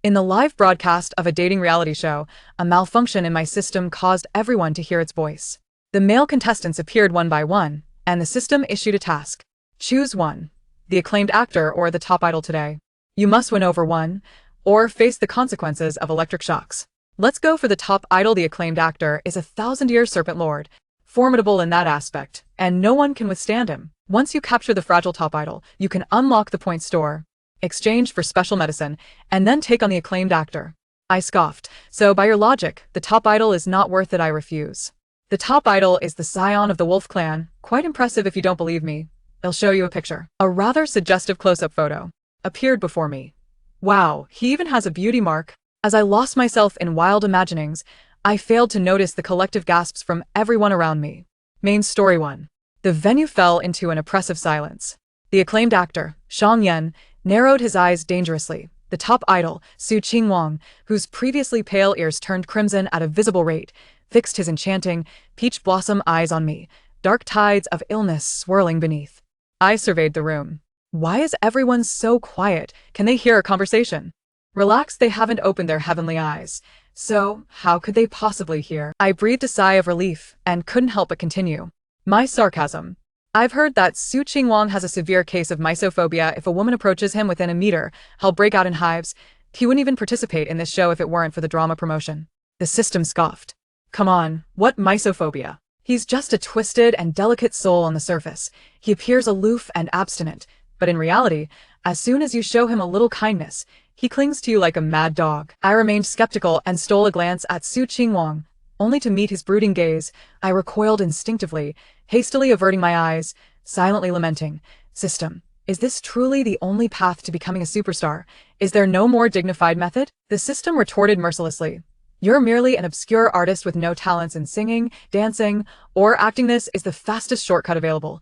In the live broadcast of a dating reality show, a malfunction in my system caused everyone to hear its voice. The male contestants appeared one by one, and the system issued a task. Choose one, the acclaimed actor or the top idol today. You must win over one, or face the consequences of electric shocks. Let's go for the top idol. The acclaimed actor is a 1,000-year serpent lord, formidable in that aspect, and no one can withstand him. Once you capture the fragile top idol, you can unlock the point store, exchange for special medicine, and then take on the acclaimed actor. I scoffed. So by your logic, the top idol is not worth it. I refuse. The top idol is the scion of the Wolf clan. Quite impressive if you don't believe me. I'll show you a picture. A rather suggestive close-up photo appeared before me. Wow, he even has a beauty mark. As I lost myself in wild imaginings, I failed to notice the collective gasps from everyone around me. Main story 1. The venue fell into an oppressive silence. The acclaimed actor, Xiang Yan, narrowed his eyes dangerously. The top idol, Su Qingwang, whose previously pale ears turned crimson at a visible rate, fixed his enchanting, peach blossom eyes on me, dark tides of illness swirling beneath. I surveyed the room. Why is everyone so quiet? Can they hear a conversation? Relax, they haven't opened their heavenly eyes. So, how could they possibly hear? I breathed a sigh of relief and couldn't help but continue. My sarcasm. I've heard that Su Qingwang has a severe case of misophobia. If a woman approaches him within a meter, he'll break out in hives. He wouldn't even participate in this show if it weren't for the drama promotion. The system scoffed. Come on, what misophobia? He's just a twisted and delicate soul on the surface. He appears aloof and abstinent, but in reality, as soon as you show him a little kindness, he clings to you like a mad dog. I remained skeptical and stole a glance at Su Qingwang. Only to meet his brooding gaze, I recoiled instinctively, hastily averting my eyes, silently lamenting. System, is this truly the only path to becoming a superstar? Is there no more dignified method? The system retorted mercilessly. You're merely an obscure artist with no talents in singing, dancing, or acting. This is the fastest shortcut available.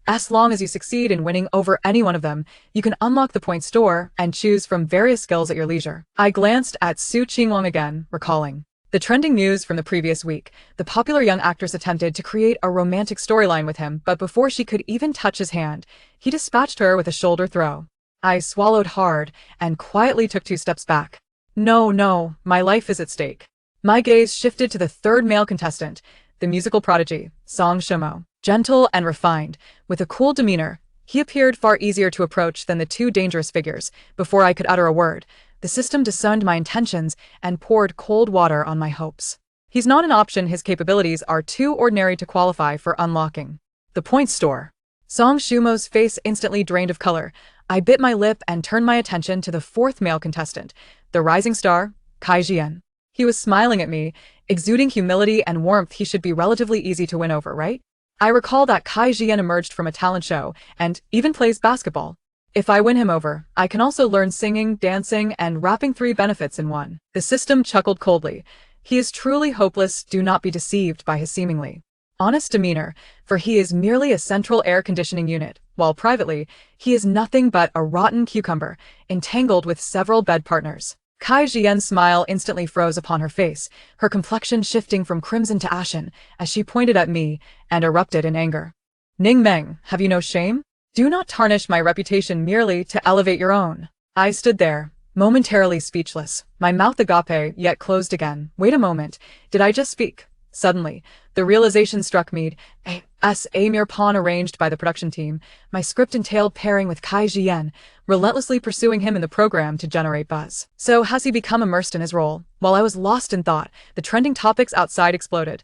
As long as you succeed in winning over any one of them, you can unlock the point store and choose from various skills at your leisure. I glanced at Su Qingwang again, recalling the trending news from the previous week. The popular young actress attempted to create a romantic storyline with him, but before she could even touch his hand, he dispatched her with a shoulder throw. I swallowed hard and quietly took 2 steps back. No, my life is at stake. My gaze shifted to the third male contestant, the musical prodigy, Song Shimo. Gentle and refined, with a cool demeanor, he appeared far easier to approach than the 2 dangerous figures. Before I could utter a word, the system discerned my intentions and poured cold water on my hopes. He's not an option. His capabilities are too ordinary to qualify for unlocking the point store. Song Shimo's face instantly drained of color. I bit my lip and turned my attention to the 4th male contestant, the rising star, Kai Jian. He was smiling at me, exuding humility and warmth. He should be relatively easy to win over, right? I recall that Kai Jian emerged from a talent show and even plays basketball. If I win him over, I can also learn singing, dancing, and rapping, 3 benefits in one. The system chuckled coldly. He is truly hopeless. Do not be deceived by his seemingly honest demeanor, for he is merely a central air conditioning unit, while privately, he is nothing but a rotten cucumber, entangled with several bed partners. Kai Jian's smile instantly froze upon her face, her complexion shifting from crimson to ashen, as she pointed at me and erupted in anger. Ning Meng, have you no shame? Do not tarnish my reputation merely to elevate your own. I stood there, momentarily speechless, my mouth agape yet closed again. Wait a moment, did I just speak? Suddenly, the realization struck me. A mere pawn arranged by the production team. My script entailed pairing with Kai Jian, relentlessly pursuing him in the program to generate buzz. So has he become immersed in his role? While I was lost in thought, the trending topics outside exploded.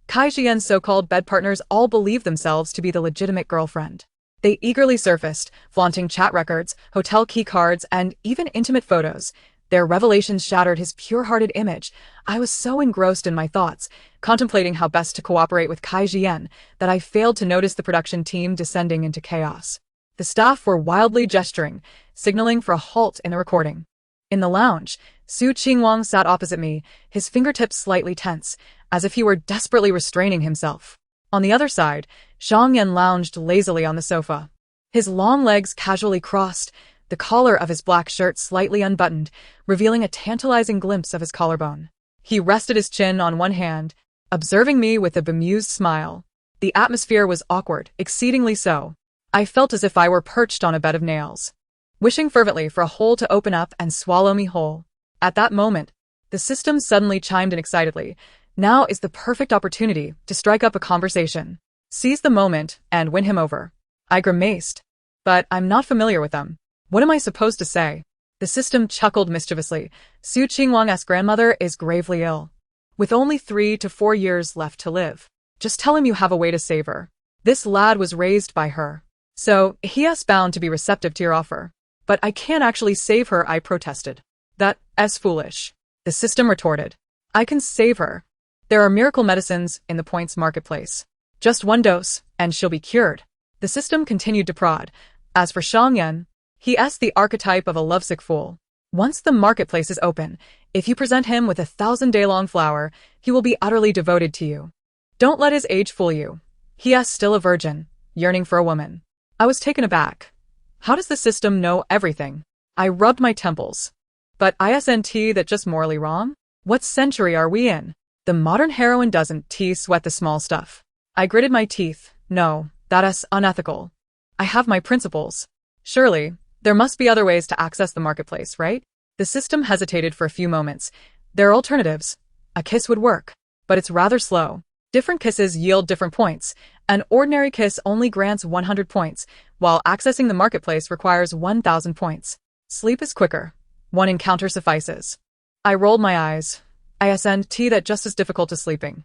Kai Jian's so-called bed partners all believed themselves to be the legitimate girlfriend. They eagerly surfaced, flaunting chat records, hotel key cards, and even intimate photos. Their revelations shattered his pure-hearted image. I was so engrossed in my thoughts, contemplating how best to cooperate with Kai Jian, that I failed to notice the production team descending into chaos. The staff were wildly gesturing, signaling for a halt in the recording. In the lounge, Su Qingwang sat opposite me, his fingertips slightly tense, as if he were desperately restraining himself. On the other side, Xiang Yan lounged lazily on the sofa. His long legs casually crossed, the collar of his black shirt slightly unbuttoned, revealing a tantalizing glimpse of his collarbone. He rested his chin on one hand, observing me with a bemused smile. The atmosphere was awkward, exceedingly so. I felt as if I were perched on a bed of nails, wishing fervently for a hole to open up and swallow me whole. At that moment, the system suddenly chimed in excitedly. Now is the perfect opportunity to strike up a conversation. Seize the moment and win him over. I grimaced. But I'm not familiar with them. What am I supposed to say? The system chuckled mischievously. Su Qingwang's grandmother is gravely ill, with only 3 to 4 years left to live. Just tell him you have a way to save her. This lad was raised by her, so he is bound to be receptive to your offer. But I can't actually save her, I protested. That's foolish. The system retorted. I can save her. There are miracle medicines in the points marketplace. Just 1 dose, and she'll be cured. The system continued to prod. As for Shang Yan, he is the archetype of a lovesick fool. Once the marketplace is open, if you present him with a 1,000-day-long flower, he will be utterly devoted to you. Don't let his age fool you. He is still a virgin, yearning for a woman. I was taken aback. How does the system know everything? I rubbed my temples. But isn't that just morally wrong? What century are we in? The modern heroine doesn't sweat the small stuff. I gritted my teeth. No, that is unethical. I have my principles. Surely, there must be other ways to access the marketplace, right? The system hesitated for a few moments. There are alternatives. A kiss would work, but it's rather slow. Different kisses yield different points. An ordinary kiss only grants 100 points, while accessing the marketplace requires 1,000 points. Sleep is quicker. 1 encounter suffices. I rolled my eyes. Isn't that just as difficult as sleeping?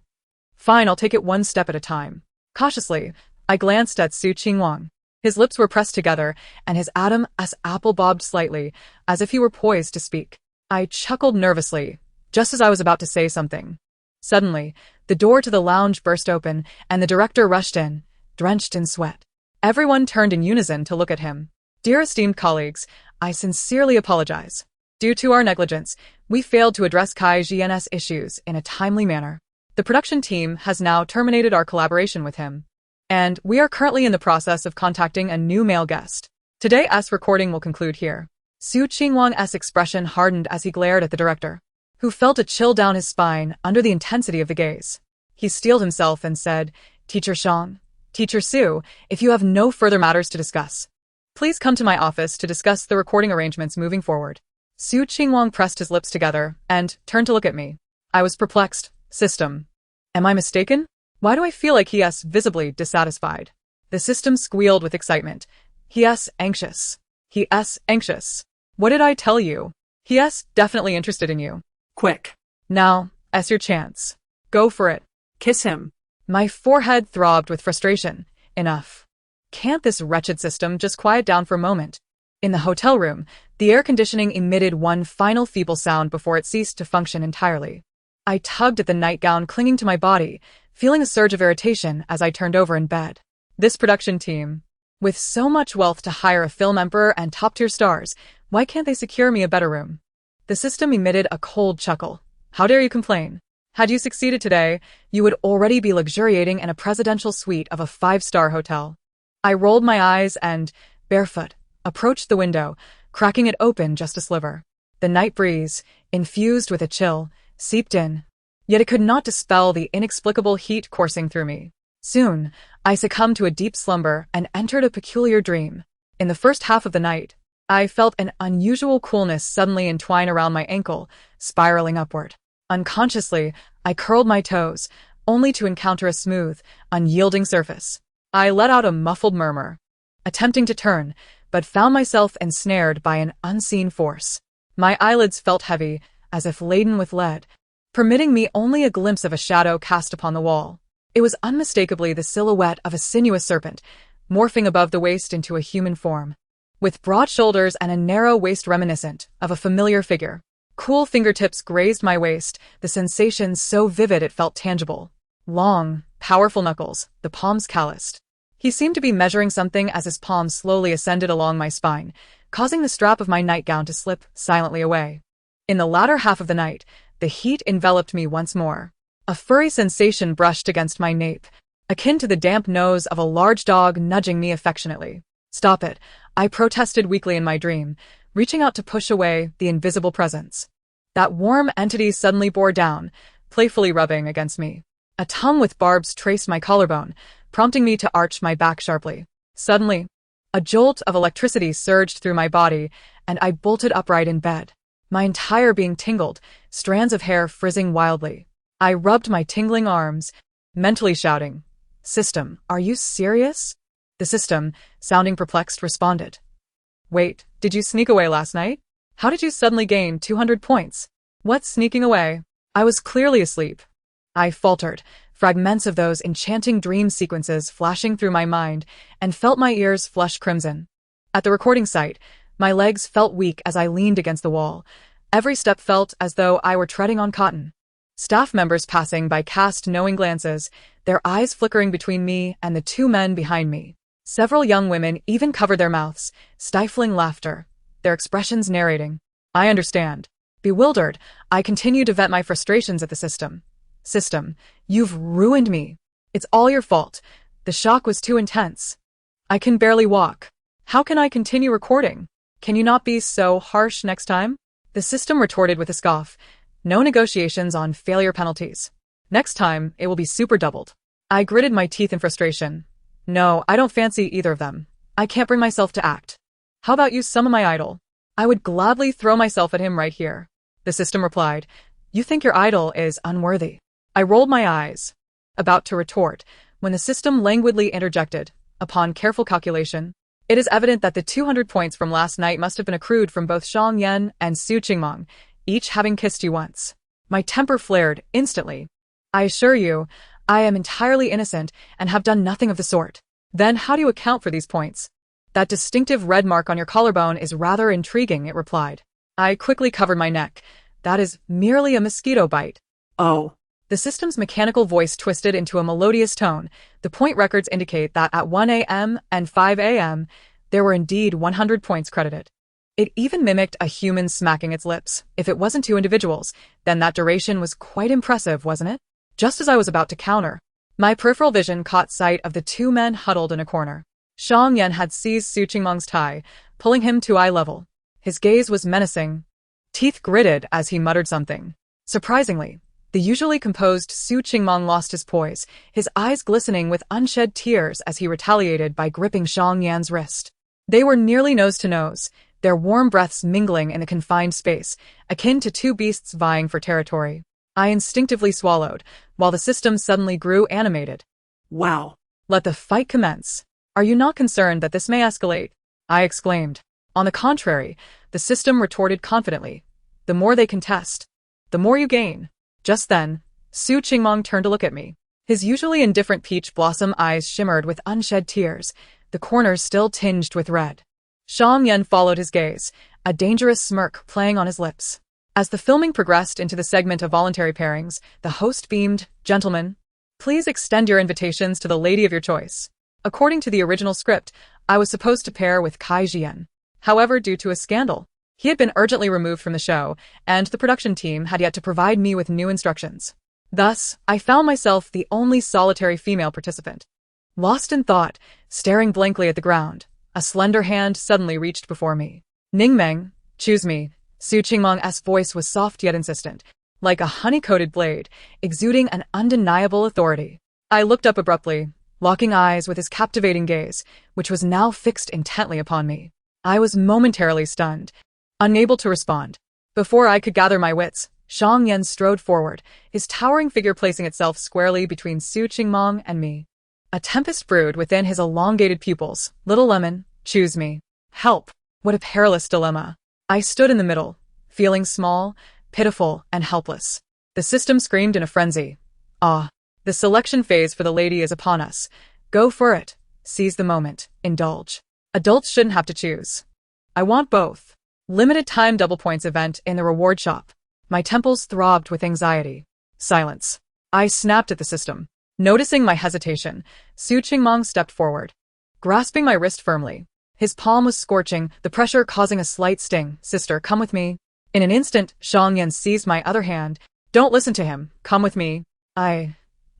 Fine, I'll take it 1 step at a time. Cautiously, I glanced at Su Qingwang. His lips were pressed together, and his Adam's apple bobbed slightly, as if he were poised to speak. I chuckled nervously, just as I was about to say something. Suddenly, the door to the lounge burst open, and the director rushed in, drenched in sweat. Everyone turned in unison to look at him. Dear esteemed colleagues, I sincerely apologize. Due to our negligence, we failed to address Kai Jian's issues in a timely manner. The production team has now terminated our collaboration with him, and we are currently in the process of contacting a new male guest. Today's recording will conclude here. Su Qingwang's expression hardened as he glared at the director, who felt a chill down his spine under the intensity of the gaze. He steeled himself and said, Teacher Shang, Teacher Su, if you have no further matters to discuss, please come to my office to discuss the recording arrangements moving forward. Su Qingwang pressed his lips together and turned to look at me. I was perplexed. System. Am I mistaken? Why do I feel like he is visibly dissatisfied? The system squealed with excitement. He is anxious. He is anxious. What did I tell you? He is definitely interested in you. Quick. Now, as your chance. Go for it. Kiss him. My forehead throbbed with frustration. Enough. Can't this wretched system just quiet down for a moment? In the hotel room, the air conditioning emitted one final feeble sound before it ceased to function entirely. I tugged at the nightgown clinging to my body, feeling a surge of irritation as I turned over in bed. This production team, with so much wealth to hire a film emperor and top-tier stars, why can't they secure me a better room? The system emitted a cold chuckle. How dare you complain? Had you succeeded today, you would already be luxuriating in a presidential suite of a 5-star hotel. I rolled my eyes and, barefoot, approached the window, cracking it open just a sliver. The night breeze, infused with a chill, seeped in, yet it could not dispel the inexplicable heat coursing through me. Soon, I succumbed to a deep slumber and entered a peculiar dream. In the first half of the night, I felt an unusual coolness suddenly entwine around my ankle, spiraling upward. Unconsciously, I curled my toes, only to encounter a smooth, unyielding surface. I let out a muffled murmur, attempting to turn, but found myself ensnared by an unseen force. My eyelids felt heavy, as if laden with lead, permitting me only a glimpse of a shadow cast upon the wall. It was unmistakably the silhouette of a sinuous serpent, morphing above the waist into a human form, with broad shoulders and a narrow waist reminiscent of a familiar figure. Cool fingertips grazed my waist, the sensation so vivid it felt tangible. Long, powerful knuckles, the palms calloused. He seemed to be measuring something as his palm slowly ascended along my spine, causing the strap of my nightgown to slip silently away. In the latter half of the night, the heat enveloped me once more. A furry sensation brushed against my nape, akin to the damp nose of a large dog nudging me affectionately. Stop it, I protested weakly in my dream, reaching out to push away the invisible presence. That warm entity suddenly bore down, playfully rubbing against me. A tongue with barbs traced my collarbone, prompting me to arch my back sharply. Suddenly, a jolt of electricity surged through my body, and I bolted upright in bed. My entire being tingled, strands of hair frizzing wildly. I rubbed my tingling arms, mentally shouting, "System, are you serious?" The system, sounding perplexed, responded, "Wait, did you sneak away last night? How did you suddenly gain 200 points? What's sneaking away?" I was clearly asleep. I faltered, fragments of those enchanting dream sequences flashing through my mind, and felt my ears flush crimson. At the recording site, my legs felt weak as I leaned against the wall. Every step felt as though I were treading on cotton. Staff members passing by cast knowing glances, their eyes flickering between me and the two men behind me. Several young women even covered their mouths, stifling laughter, their expressions narrating. I understand. Bewildered, I continued to vent my frustrations at the system. System, you've ruined me. It's all your fault. The shock was too intense. I can barely walk. How can I continue recording? Can you not be so harsh next time? The system retorted with a scoff. No negotiations on failure penalties. Next time, it will be super doubled. I gritted my teeth in frustration. No, I don't fancy either of them. I can't bring myself to act. How about you summon my idol? I would gladly throw myself at him right here. The system replied, You think your idol is unworthy. I rolled my eyes, about to retort, when the system languidly interjected. Upon careful calculation, it is evident that the 200 points from last night must have been accrued from both Xiang Yan and Su Qingmong, each having kissed you once. My temper flared instantly. I assure you, I am entirely innocent and have done nothing of the sort. Then how do you account for these points? That distinctive red mark on your collarbone is rather intriguing, it replied. I quickly covered my neck. That is merely a mosquito bite. Oh. The system's mechanical voice twisted into a melodious tone. The point records indicate that at 1 a.m. and 5 a.m., there were indeed 100 points credited. It even mimicked a human smacking its lips. If it wasn't two individuals, then that duration was quite impressive, wasn't it? Just as I was about to counter, my peripheral vision caught sight of the two men huddled in a corner. Xiang Yan had seized Su Qingmong's tie, pulling him to eye level. His gaze was menacing. Teeth gritted as he muttered something. Surprisingly, the usually composed Su Qingmong lost his poise, his eyes glistening with unshed tears as he retaliated by gripping Xiang Yan's wrist. They were nearly nose to nose, their warm breaths mingling in the confined space, akin to two beasts vying for territory. I instinctively swallowed, while the system suddenly grew animated. Wow. Let the fight commence. Are you not concerned that this may escalate? I exclaimed. On the contrary, the system retorted confidently. The more they contest, the more you gain. Just then, Su Qingmong turned to look at me. His usually indifferent peach blossom eyes shimmered with unshed tears, the corners still tinged with red. Xiang Yan followed his gaze, a dangerous smirk playing on his lips. As the filming progressed into the segment of voluntary pairings, the host beamed, Gentlemen, please extend your invitations to the lady of your choice. According to the original script, I was supposed to pair with Kai Jian. However, due to a scandal, he had been urgently removed from the show, and the production team had yet to provide me with new instructions. Thus, I found myself the only solitary female participant. Lost in thought, staring blankly at the ground, a slender hand suddenly reached before me. Ningmeng, choose me. Su Qingmong's voice was soft yet insistent, like a honey-coated blade, exuding an undeniable authority. I looked up abruptly, locking eyes with his captivating gaze, which was now fixed intently upon me. I was momentarily stunned, unable to respond. Before I could gather my wits, Xiang Yan strode forward, his towering figure placing itself squarely between Su Qingmong and me. A tempest brewed within his elongated pupils. Little lemon, choose me. Help! What a perilous dilemma. I stood in the middle, feeling small, pitiful, and helpless. The system screamed in a frenzy. Ah, the selection phase for the lady is upon us. Go for it. Seize the moment. Indulge. Adults shouldn't have to choose. I want both. Limited time double points event in the reward shop. My temples throbbed with anxiety. Silence. I snapped at the system. Noticing my hesitation, Su Qingmong stepped forward, grasping my wrist firmly. His palm was scorching, the pressure causing a slight sting. Sister, come with me. In an instant, Xiang Yan seized my other hand. Don't listen to him. Come with me. The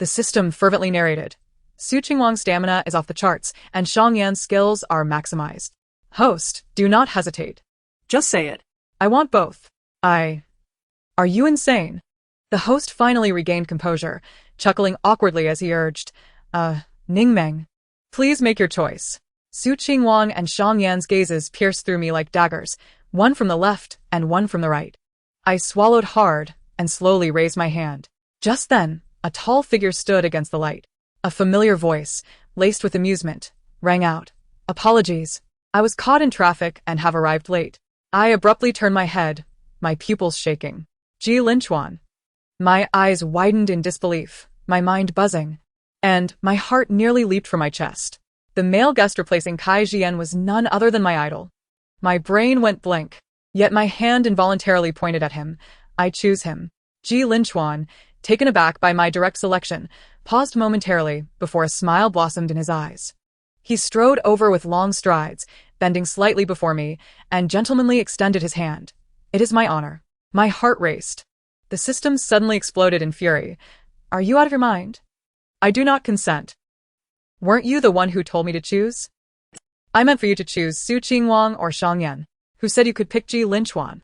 system fervently narrated. Su Qingmong's stamina is off the charts, and Xiang Yan's skills are maximized. Host, do not hesitate. Just say it. I want both. Are you insane? The host finally regained composure, chuckling awkwardly as he urged, Ningmeng, please make your choice. Su Qingmong and Xiang Yan's gazes pierced through me like daggers. one from the left and one from the right. I swallowed hard and slowly raised my hand. Just then, a tall figure stood against the light. A familiar voice, laced with amusement, rang out. Apologies. I was caught in traffic and have arrived late. I abruptly turned my head, my pupils shaking. Ji Linchuan. My eyes widened in disbelief, my mind buzzing, and my heart nearly leaped from my chest. The male guest replacing Kai Jian was none other than my idol. My brain went blank, yet my hand involuntarily pointed at him. I choose him. Ji Linchuan, taken aback by my direct selection, paused momentarily before a smile blossomed in his eyes. He strode over with long strides, bending slightly before me, and gentlemanly extended his hand. It is my honor. My heart raced. The system suddenly exploded in fury. Are you out of your mind? I do not consent. Weren't you the one who told me to choose? I meant for you to choose Su Qingwang or Shang Yan, who said you could pick Ji Linchuan.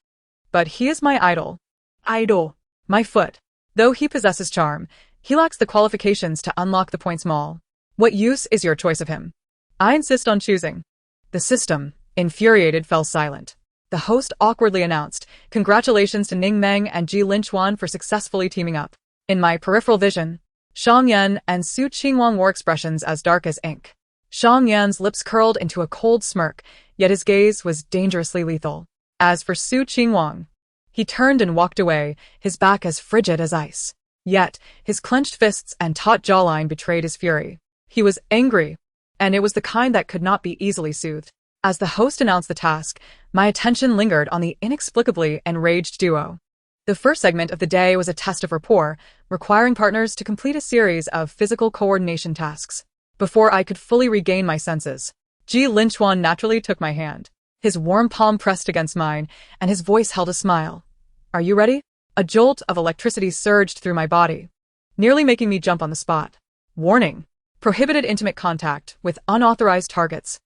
But he is my idol. Idol. My foot. Though he possesses charm, he lacks the qualifications to unlock the points mall. What use is your choice of him? I insist on choosing. The system, infuriated, fell silent. The host awkwardly announced, "Congratulations to Ning Meng and Ji Linchuan for successfully teaming up." In my peripheral vision, Shang Yan and Su Qingwang wore expressions as dark as ink. Shang Yan's lips curled into a cold smirk, yet his gaze was dangerously lethal. As for Su Qingwang, he turned and walked away, his back as frigid as ice. Yet, his clenched fists and taut jawline betrayed his fury. He was angry, and it was the kind that could not be easily soothed. As the host announced the task, my attention lingered on the inexplicably enraged duo. The first segment of the day was a test of rapport, requiring partners to complete a series of physical coordination tasks. Before I could fully regain my senses, Ji Linchuan naturally took my hand. His warm palm pressed against mine, and his voice held a smile. Are you ready? A jolt of electricity surged through my body, nearly making me jump on the spot. Warning. Prohibited intimate contact with unauthorized targets.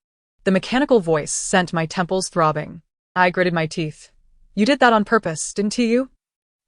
The mechanical voice sent my temples throbbing. I gritted my teeth. You did that on purpose, didn't you?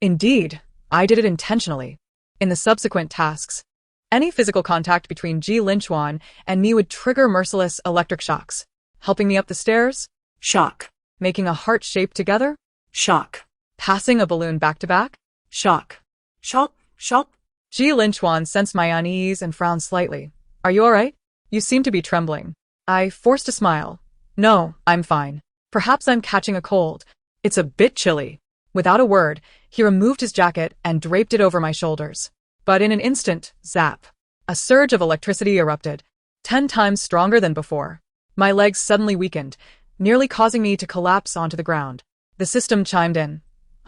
Indeed, I did it intentionally. In the subsequent tasks, any physical contact between Ji Linchuan and me would trigger merciless electric shocks. Helping me up the stairs? Shock. Making a heart shape together? Shock. Passing a balloon back to back? Shock. Shock. Shock. Ji Linchuan sensed my unease and frowned slightly. Are you alright? You seem to be trembling. I forced a smile. No, I'm fine. Perhaps I'm catching a cold. It's a bit chilly. Without a word, he removed his jacket and draped it over my shoulders. But in an instant, zap. A surge of electricity erupted, 10 times stronger than before. My legs suddenly weakened, nearly causing me to collapse onto the ground. The system chimed in.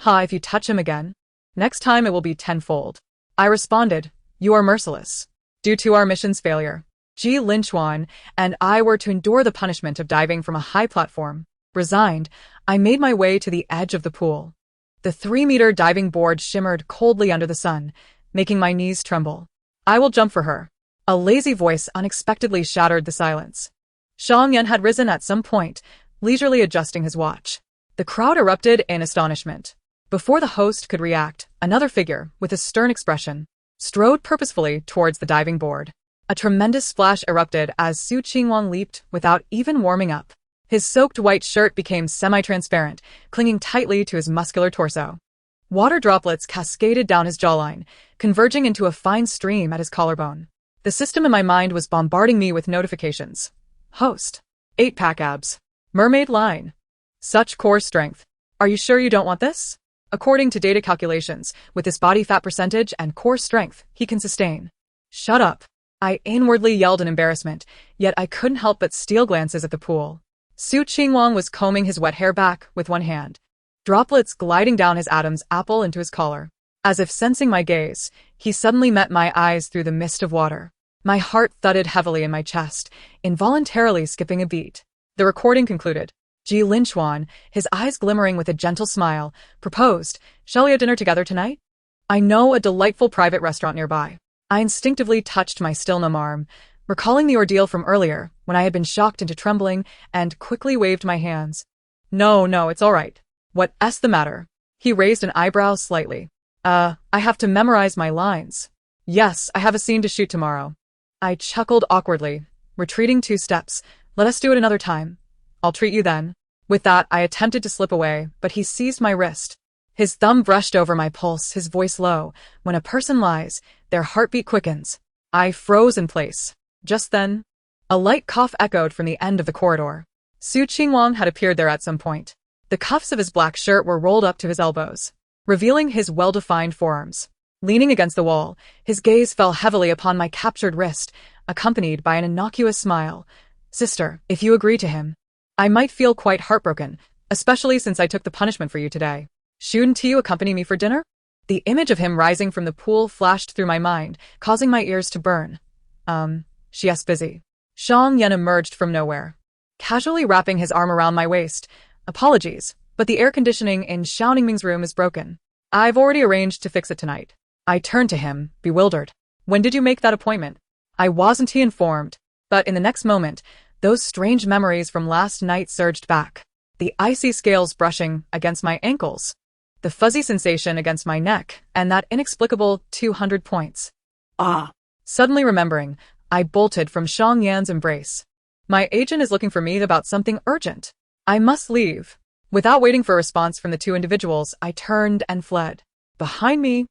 If you touch him again, next time it will be tenfold. I responded, you are merciless. Due to our mission's failure, Ji Linchuan and I were to endure the punishment of diving from a high platform. Resigned, I made my way to the edge of the pool. The 3-meter diving board shimmered coldly under the sun, making my knees tremble. I will jump for her. A lazy voice unexpectedly shattered the silence. Shang Yan had risen at some point, leisurely adjusting his watch. The crowd erupted in astonishment. Before the host could react, another figure, with a stern expression, strode purposefully towards the diving board. A tremendous splash erupted as Su Qingwang leaped without even warming up. His soaked white shirt became semi-transparent, clinging tightly to his muscular torso. Water droplets cascaded down his jawline, converging into a fine stream at his collarbone. The system in my mind was bombarding me with notifications. Host. 8-pack abs. Mermaid line. Such core strength. Are you sure you don't want this? According to data calculations, with this body fat percentage and core strength, he can sustain. Shut up. I inwardly yelled in embarrassment, yet I couldn't help but steal glances at the pool. Su Qingwang was combing his wet hair back with one hand, droplets gliding down his Adam's apple into his collar. As if sensing my gaze, he suddenly met my eyes through the mist of water. My heart thudded heavily in my chest, involuntarily skipping a beat. The recording concluded. Ji Linchuan, his eyes glimmering with a gentle smile, proposed, "Shall we have dinner together tonight? I know a delightful private restaurant nearby." I instinctively touched my still numb arm, recalling the ordeal from earlier when I had been shocked into trembling, and quickly waved my hands. No, it's all right. What's the matter? He raised an eyebrow slightly. I have to memorize my lines. Yes, I have a scene to shoot tomorrow. I chuckled awkwardly, retreating 2 steps. Let us do it another time. I'll treat you then. With that, I attempted to slip away, but he seized my wrist. His thumb brushed over my pulse, his voice low. When a person lies, their heartbeat quickens. I froze in place. Just then, a light cough echoed from the end of the corridor. Su Qingwang had appeared there at some point. The cuffs of his black shirt were rolled up to his elbows, revealing his well-defined forearms. Leaning against the wall, his gaze fell heavily upon my captured wrist, accompanied by an innocuous smile. "Sister, if you agree to him, I might feel quite heartbroken, especially since I took the punishment for you today. Shouldn't you accompany me for dinner?" The image of him rising from the pool flashed through my mind, causing my ears to burn. She's busy. Xiang Yan emerged from nowhere, casually wrapping his arm around my waist. "Apologies, but the air conditioning in Xiao Ningming's room is broken. I've already arranged to fix it tonight." I turned to him, bewildered. "When did you make that appointment?" I wasn't he informed, but in the next moment, those strange memories from last night surged back. The icy scales brushing against my ankles, the fuzzy sensation against my neck, and that inexplicable 200 points. Suddenly remembering, I bolted from Xiang Yan's embrace. "My agent is looking for me about something urgent. I must leave." Without waiting for a response from the two individuals, I turned and fled. Behind me,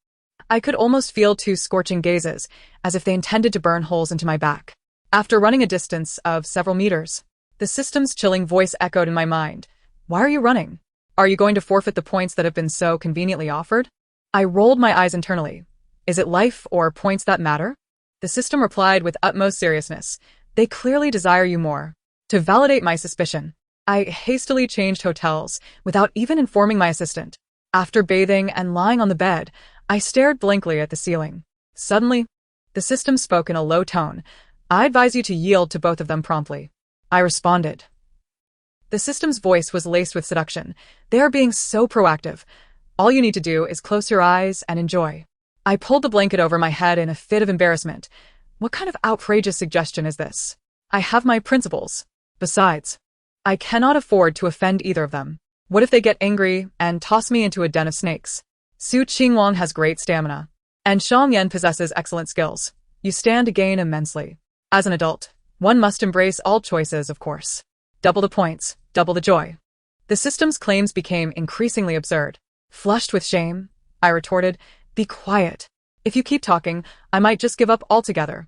I could almost feel two scorching gazes, as if they intended to burn holes into my back. After running a distance of several meters, the system's chilling voice echoed in my mind. "Why are you running? Are you going to forfeit the points that have been so conveniently offered?" I rolled my eyes internally. "Is it life or points that matter?" The system replied with utmost seriousness. "They clearly desire you more." To validate my suspicion, I hastily changed hotels, without even informing my assistant. After bathing and lying on the bed, I stared blankly at the ceiling. Suddenly, the system spoke in a low tone. "I advise you to yield to both of them promptly." I responded. The system's voice was laced with seduction. "They are being so proactive. All you need to do is close your eyes and enjoy." I pulled the blanket over my head in a fit of embarrassment. What kind of outrageous suggestion is this? I have my principles. Besides, I cannot afford to offend either of them. What if they get angry and toss me into a den of snakes? Su Qingwang has great stamina, and Xiang Yan possesses excellent skills. You stand to gain immensely. As an adult, one must embrace all choices, of course. Double the points, double the joy. The system's claims became increasingly absurd. Flushed with shame, I retorted, "Be quiet. If you keep talking, I might just give up altogether."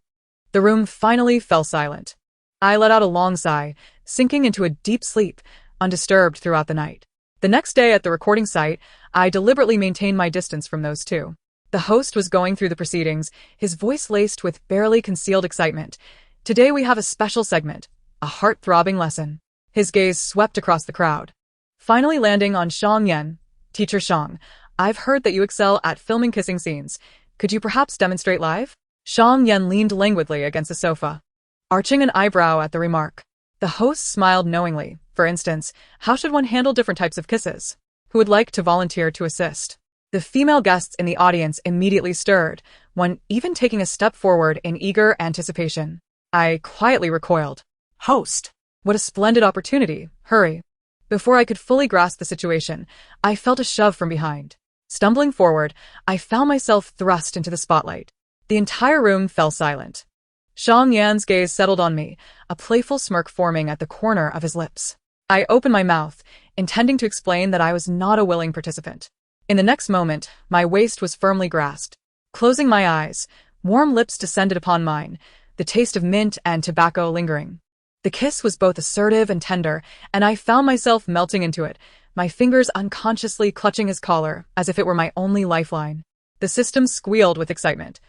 The room finally fell silent. I let out a long sigh, sinking into a deep sleep, undisturbed throughout the night. The next day at the recording site, I deliberately maintained my distance from those two. The host was going through the proceedings, his voice laced with barely concealed excitement. "Today we have a special segment, a heart-throbbing lesson." His gaze swept across the crowd, finally landing on Xiang Yan. "Teacher Xiang, I've heard that you excel at filming kissing scenes. Could you perhaps demonstrate live?" Xiang Yan leaned languidly against the sofa, arching an eyebrow at the remark. The host smiled knowingly. "For instance, how should one handle different types of kisses? Who would like to volunteer to assist?" The female guests in the audience immediately stirred, one even taking a step forward in eager anticipation. I quietly recoiled. "Host, what a splendid opportunity. Hurry." Before I could fully grasp the situation, I felt a shove from behind. Stumbling forward, I found myself thrust into the spotlight. The entire room fell silent. Xiang Yan's gaze settled on me, a playful smirk forming at the corner of his lips. I opened my mouth, intending to explain that I was not a willing participant. In the next moment, my waist was firmly grasped. Closing my eyes, warm lips descended upon mine, the taste of mint and tobacco lingering. The kiss was both assertive and tender, and I found myself melting into it, my fingers unconsciously clutching his collar as if it were my only lifeline. The system squealed with excitement.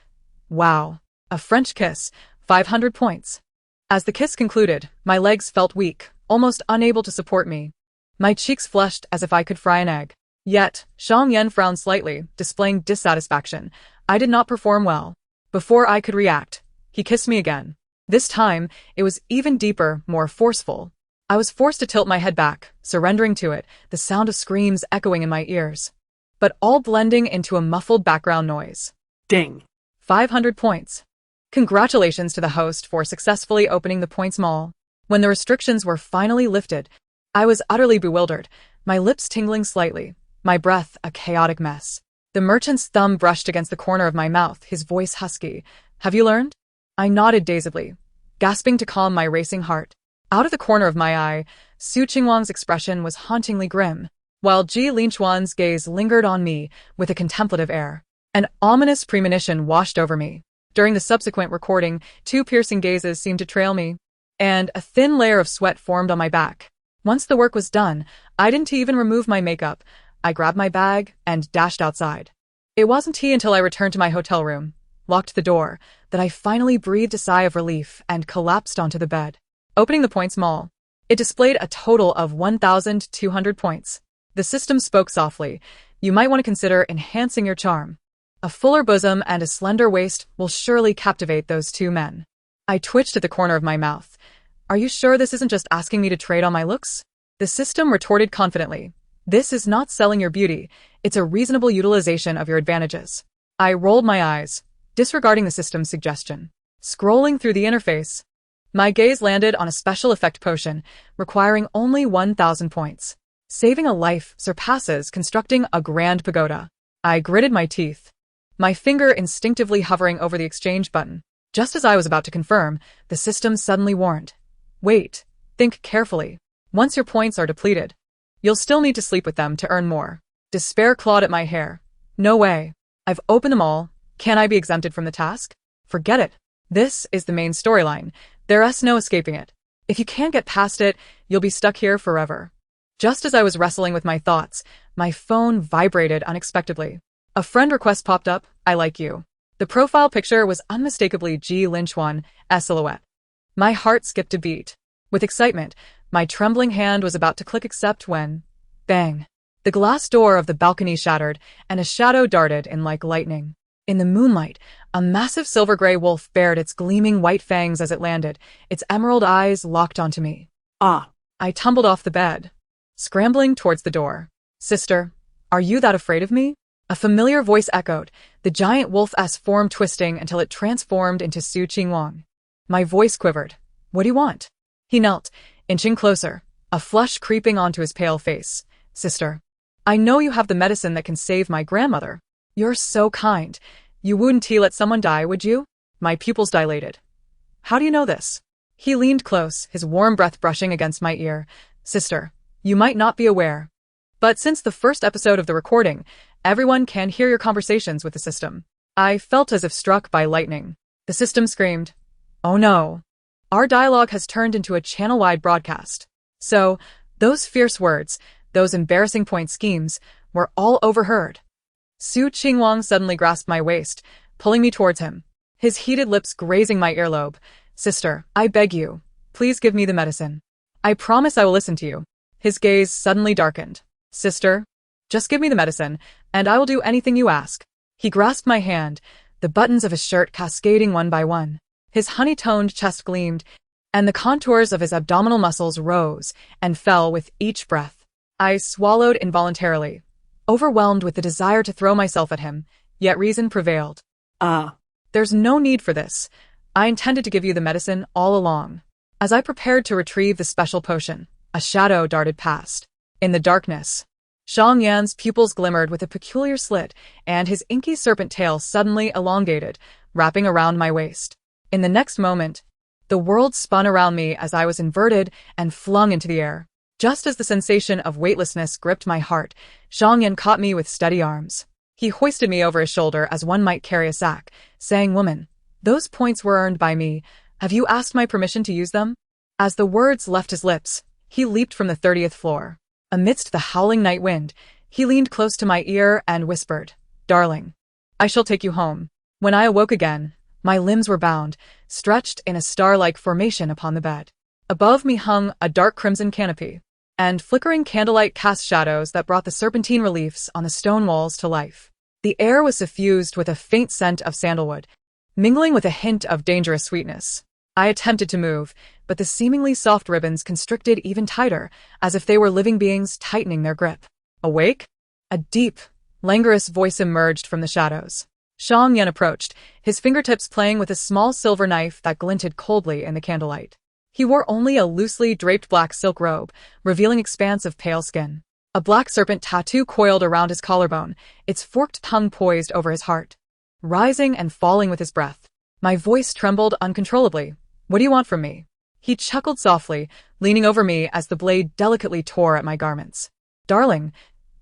"Wow, a French kiss, 500 points." As the kiss concluded, my legs felt weak, almost unable to support me. My cheeks flushed as if I could fry an egg. Yet, Xiang Yan frowned slightly, displaying dissatisfaction. I did not perform well. Before I could react, he kissed me again. This time, it was even deeper, more forceful. I was forced to tilt my head back, surrendering to it, the sound of screams echoing in my ears, but all blending into a muffled background noise. Ding! 500 points. Congratulations to the host for successfully opening the points mall. When the restrictions were finally lifted, I was utterly bewildered, my lips tingling slightly, my breath a chaotic mess. The merchant's thumb brushed against the corner of my mouth, his voice husky. "Have you learned?" I nodded dazedly, gasping to calm my racing heart. Out of the corner of my eye, Su Qingwang's expression was hauntingly grim, while Ji Linchuan's gaze lingered on me with a contemplative air. An ominous premonition washed over me. During the subsequent recording, 2 piercing gazes seemed to trail me, and a thin layer of sweat formed on my back. Once the work was done, I didn't even remove my makeup. I grabbed my bag and dashed outside. It wasn't until I returned to my hotel room, locked the door, that I finally breathed a sigh of relief and collapsed onto the bed. Opening the points mall, it displayed a total of 1,200 points. The system spoke softly. You might want to consider enhancing your charm. A fuller bosom and a slender waist will surely captivate those 2 men. I twitched at the corner of my mouth. Are you sure this isn't just asking me to trade on my looks? The system retorted confidently. This is not selling your beauty. It's a reasonable utilization of your advantages. I rolled my eyes, disregarding the system's suggestion. Scrolling through the interface, my gaze landed on a special effect potion, requiring only 1,000 points. Saving a life surpasses constructing a grand pagoda. I gritted my teeth, my finger instinctively hovering over the exchange button. Just as I was about to confirm, the system suddenly warned. Wait, think carefully. Once your points are depleted, you'll still need to sleep with them to earn more. Despair clawed at my hair. No way. I've opened them all. Can I be exempted from the task? Forget it. This is the main storyline. There's no escaping it. If you can't get past it, you'll be stuck here forever. Just as I was wrestling with my thoughts, my phone vibrated unexpectedly. A friend request popped up. I like you. The profile picture was unmistakably Ji Linchuan, a silhouette. My heart skipped a beat. With excitement, my trembling hand was about to click accept when, bang, the glass door of the balcony shattered and a shadow darted in like lightning. In the moonlight, a massive silver-gray wolf bared its gleaming white fangs as it landed, its emerald eyes locked onto me. Ah! I tumbled off the bed, scrambling towards the door. Sister, are you that afraid of me? A familiar voice echoed, the giant wolf's form twisting until it transformed into Su Qingwang. My voice quivered. What do you want? He knelt, inching closer, a flush creeping onto his pale face. Sister, I know you have the medicine that can save my grandmother. You're so kind. You wouldn't let someone die, would you? My pupils dilated. How do you know this? He leaned close, his warm breath brushing against my ear. Sister, you might not be aware, but since the first episode of the recording, everyone can hear your conversations with the system. I felt as if struck by lightning. The system screamed, oh no. Our dialogue has turned into a channel-wide broadcast. So, those fierce words, those embarrassing point schemes, were all overheard. Su Qingwang suddenly grasped my waist, pulling me towards him, his heated lips grazing my earlobe. Sister, I beg you, please give me the medicine. I promise I will listen to you. His gaze suddenly darkened. Sister, just give me the medicine, and I will do anything you ask. He grasped my hand, the buttons of his shirt cascading one by one. His honey-toned chest gleamed, and the contours of his abdominal muscles rose and fell with each breath. I swallowed involuntarily, overwhelmed with the desire to throw myself at him, yet reason prevailed. There's no need for this. I intended to give you the medicine all along. As I prepared to retrieve the special potion, a shadow darted past. In the darkness, Xiang Yan's pupils glimmered with a peculiar slit, and his inky serpent tail suddenly elongated, wrapping around my waist. In the next moment, the world spun around me as I was inverted and flung into the air. Just as the sensation of weightlessness gripped my heart, Xiang Yan caught me with steady arms. He hoisted me over his shoulder as one might carry a sack, saying, Woman, those points were earned by me. Have you asked my permission to use them? As the words left his lips, he leaped from the 30th floor. Amidst the howling night wind, he leaned close to my ear and whispered, Darling, I shall take you home. When I awoke again, my limbs were bound, stretched in a star-like formation upon the bed. Above me hung a dark crimson canopy, and flickering candlelight cast shadows that brought the serpentine reliefs on the stone walls to life. The air was suffused with a faint scent of sandalwood, mingling with a hint of dangerous sweetness. I attempted to move, but the seemingly soft ribbons constricted even tighter, as if they were living beings tightening their grip. Awake? A deep, languorous voice emerged from the shadows. Xiang Yan approached, his fingertips playing with a small silver knife that glinted coldly in the candlelight. He wore only a loosely draped black silk robe, revealing expanse of pale skin. A black serpent tattoo coiled around his collarbone, its forked tongue poised over his heart, rising and falling with his breath. My voice trembled uncontrollably. What do you want from me? He chuckled softly, leaning over me as the blade delicately tore at my garments. Darling,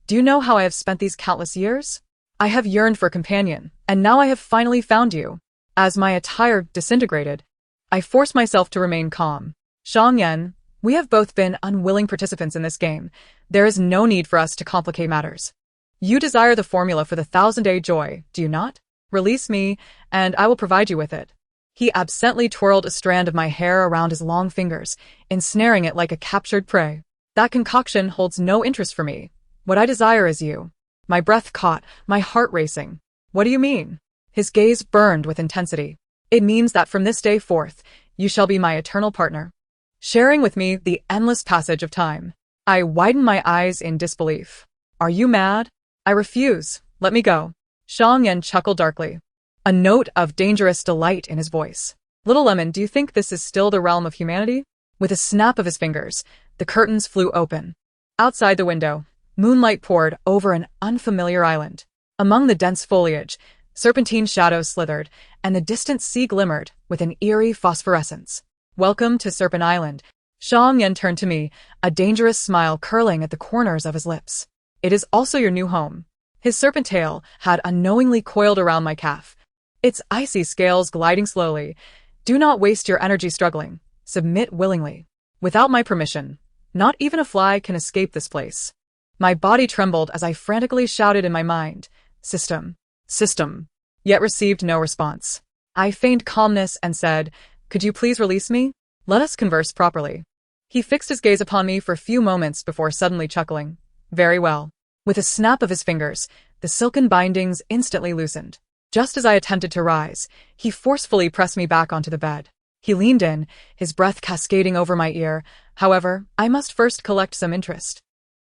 do you know how I have spent these countless years? I have yearned for a companion, and now I have finally found you. As my attire disintegrated, I forced myself to remain calm. Xiangyan, we have both been unwilling participants in this game. There is no need for us to complicate matters. You desire the formula for the 1,000-day joy, do you not? Release me, and I will provide you with it. He absently twirled a strand of my hair around his long fingers, ensnaring it like a captured prey. That concoction holds no interest for me. What I desire is you. My breath caught, my heart racing. What do you mean? His gaze burned with intensity. It means that from this day forth, you shall be my eternal partner, sharing with me the endless passage of time. I widened my eyes in disbelief. Are you mad? I refuse. Let me go. Xiangyan chuckled darkly, a note of dangerous delight in his voice. Little Lemon, do you think this is still the realm of humanity? With a snap of his fingers, the curtains flew open. Outside the window, moonlight poured over an unfamiliar island. Among the dense foliage, serpentine shadows slithered, and the distant sea glimmered with an eerie phosphorescence. Welcome to Serpent Island. Xiangyan turned to me, a dangerous smile curling at the corners of his lips. It is also your new home. His serpent tail had unknowingly coiled around my calf, its icy scales gliding slowly. Do not waste your energy struggling. Submit willingly. Without my permission, not even a fly can escape this place. My body trembled as I frantically shouted in my mind, System, system, yet received no response. I feigned calmness and said, could you please release me? Let us converse properly. He fixed his gaze upon me for a few moments before suddenly chuckling. Very well. With a snap of his fingers, the silken bindings instantly loosened. Just as I attempted to rise, he forcefully pressed me back onto the bed. He leaned in, his breath cascading over my ear. However, I must first collect some interest.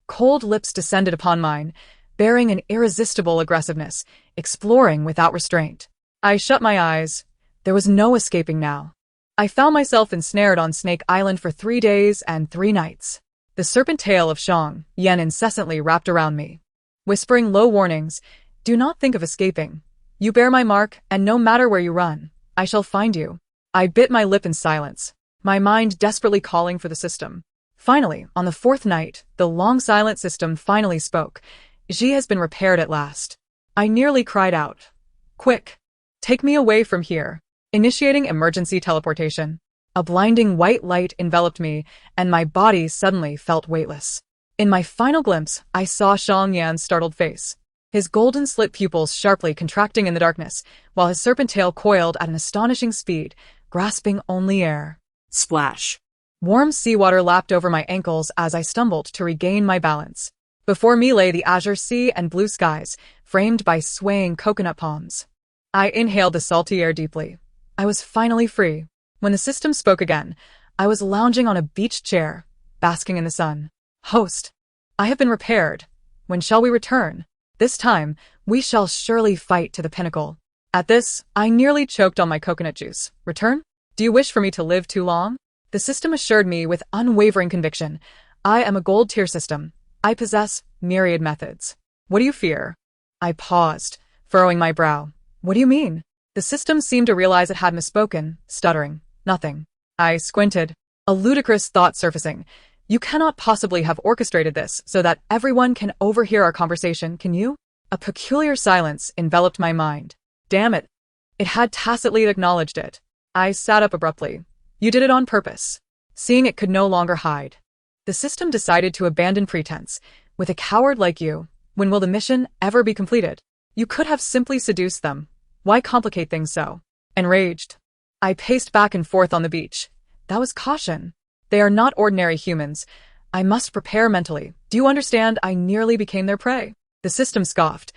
Cold lips descended upon mine, bearing an irresistible aggressiveness, exploring without restraint. I shut my eyes. There was no escaping now. I found myself ensnared on Snake Island for 3 days and 3 nights. The serpent tail of Xiangyan incessantly wrapped around me, whispering low warnings. Do not think of escaping. You bear my mark, and no matter where you run, I shall find you. I bit my lip in silence, my mind desperately calling for the system. Finally, on the 4th night, the long silent system finally spoke. Xi has been repaired at last. I nearly cried out. Quick! Take me away from here. Initiating emergency teleportation. A blinding white light enveloped me, and my body suddenly felt weightless. In my final glimpse, I saw Xiangyan's startled face, his golden slit pupils sharply contracting in the darkness, while his serpent tail coiled at an astonishing speed, grasping only air. Splash! Warm seawater lapped over my ankles as I stumbled to regain my balance. Before me lay the azure sea and blue skies, framed by swaying coconut palms. I inhaled the salty air deeply. I was finally free. When the system spoke again, I was lounging on a beach chair, basking in the sun. Host, I have been repaired. When shall we return? This time, we shall surely fight to the pinnacle. At this, I nearly choked on my coconut juice. Return? Do you wish for me to live too long? The system assured me with unwavering conviction. I am a gold-tier system. I possess myriad methods. What do you fear? I paused, furrowing my brow. What do you mean? The system seemed to realize it had misspoken, stuttering. Nothing. I squinted, a ludicrous thought surfacing. You cannot possibly have orchestrated this so that everyone can overhear our conversation, can you? A peculiar silence enveloped my mind. Damn it. It had tacitly acknowledged it. I sat up abruptly. You did it on purpose. Seeing it could no longer hide. The system decided to abandon pretense. With a coward like you, when will the mission ever be completed? You could have simply seduced them. Why complicate things so? Enraged, I paced back and forth on the beach. That was caution. They are not ordinary humans. I must prepare mentally. Do you understand? I nearly became their prey. The system scoffed.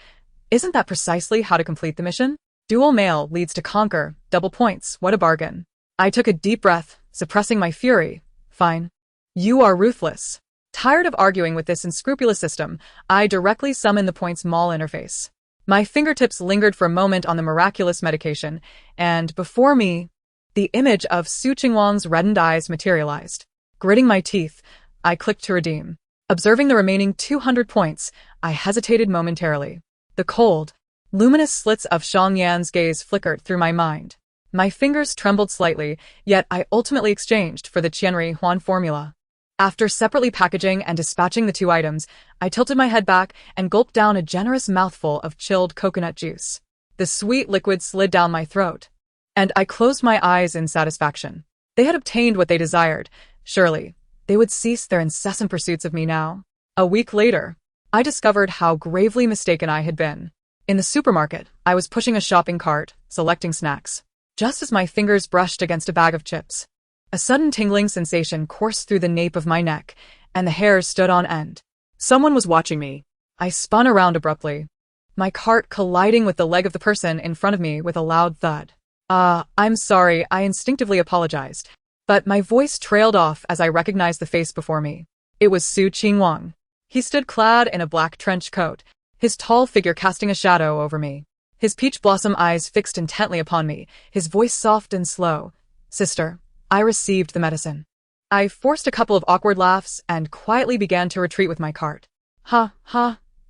Isn't that precisely how to complete the mission? Dual male leads to conquer. Double points. What a bargain. I took a deep breath, suppressing my fury. Fine. You are ruthless. Tired of arguing with this unscrupulous system, I directly summoned the points mall interface. My fingertips lingered for a moment on the miraculous medication, and before me, the image of Su Qingwang's reddened eyes materialized. Gritting my teeth, I clicked to redeem. Observing the remaining 200 points, I hesitated momentarily. The cold, luminous slits of Xiangyan's gaze flickered through my mind. My fingers trembled slightly, yet I ultimately exchanged for the Qianri Huan formula. After separately packaging and dispatching the two items, I tilted my head back and gulped down a generous mouthful of chilled coconut juice. The sweet liquid slid down my throat, and I closed my eyes in satisfaction. They had obtained what they desired. Surely, they would cease their incessant pursuits of me now. A week later, I discovered how gravely mistaken I had been. In the supermarket, I was pushing a shopping cart, selecting snacks. Just as my fingers brushed against a bag of chips, a sudden tingling sensation coursed through the nape of my neck, and the hairs stood on end. Someone was watching me. I spun around abruptly, my cart colliding with the leg of the person in front of me with a loud thud. I'm sorry, I instinctively apologized, but my voice trailed off as I recognized the face before me. It was Su Qingwang. He stood clad in a black trench coat, his tall figure casting a shadow over me. His peach blossom eyes fixed intently upon me, his voice soft and slow. Sister, I received the medicine. I forced a couple of awkward laughs and quietly began to retreat with my cart.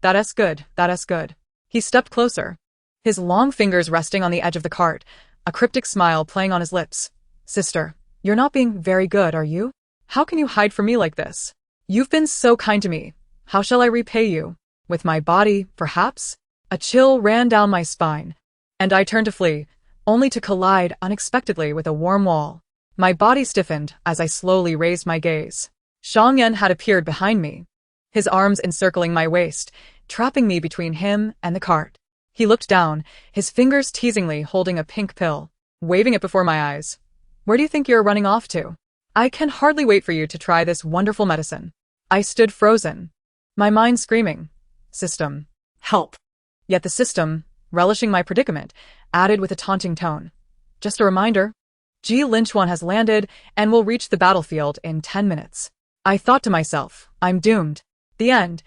That's good, that's good. He stepped closer, his long fingers resting on the edge of the cart, a cryptic smile playing on his lips. Sister, you're not being very good, are you? How can you hide from me like this? You've been so kind to me. How shall I repay you? With my body, perhaps? A chill ran down my spine, and I turned to flee, only to collide unexpectedly with a warm wall. My body stiffened as I slowly raised my gaze. Xiang Yan had appeared behind me, his arms encircling my waist, trapping me between him and the cart. He looked down, his fingers teasingly holding a pink pill, waving it before my eyes. Where do you think you're running off to? I can hardly wait for you to try this wonderful medicine. I stood frozen, my mind screaming, System, help. Yet the system, relishing my predicament, added with a taunting tone. Just a reminder, Ji Linchuan has landed and will reach the battlefield in 10 minutes. I thought to myself, I'm doomed. The end.